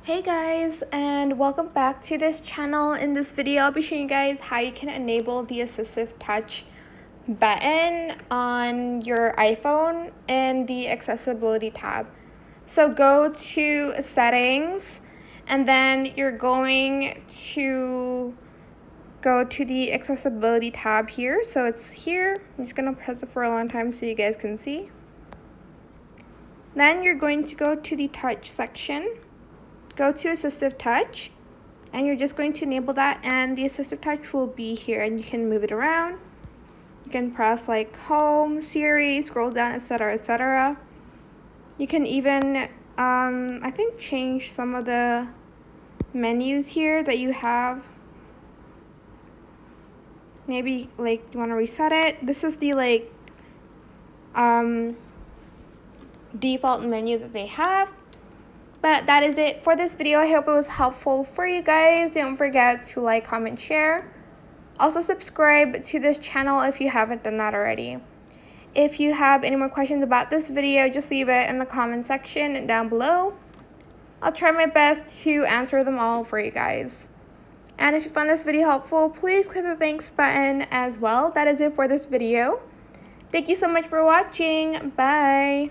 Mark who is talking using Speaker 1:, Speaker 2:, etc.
Speaker 1: Hey guys, and welcome back to this channel. In this video I'll be showing you guys how you can enable the Assistive Touch button on your iPhone in the accessibility tab. So go to settings, and then you're going to go to the accessibility tab here. So it's here. I'm just gonna press it for a long time so you guys can see. Then you're going to go to the touch section. Go to Assistive Touch, and you're just going to enable that, and the Assistive Touch will be here, and you can move it around. You can press like home, Siri, scroll down, etc., etc. You can even I think change some of the menus here that you have. Maybe like you want to reset it. This is the like default menu that they have. But that is it for this video. I hope it was helpful for you guys. Don't forget to like, comment, share. Also subscribe to this channel if you haven't done that already. If you have any more questions about this video, just leave it in the comment section down below. I'll try my best to answer them all for you guys. And if you found this video helpful, please click the thanks button as well. That is it for this video. Thank you so much for watching. Bye.